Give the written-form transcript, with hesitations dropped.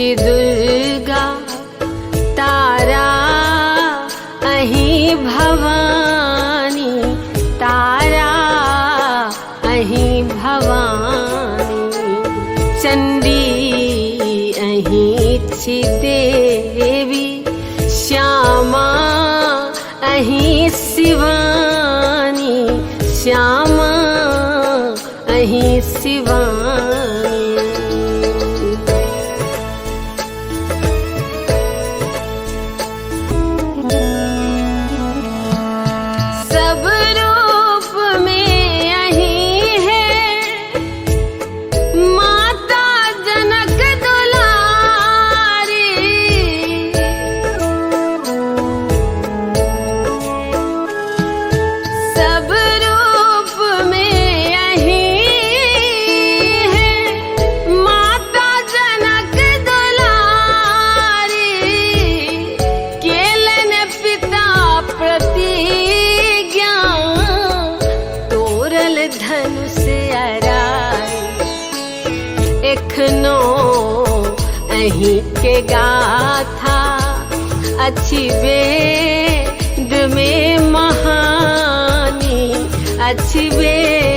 छी दुर्गा तारा अहीं भवानी, तारा अहीं भवानी। चंडी अहीं छी देवी, श्यामा अहीं शिवानी, श्यामा अहीं शिवानी। सब रूप में अहीं है माता जनक दुलारी। सब रूप में अहीं है माता जनक दुलारी। केलन पिता प्रतिज्ञा, तोरल धनुष अराई। एखनो अहीं के गाथा अच्छी वेद में महानी, अच्छी वेद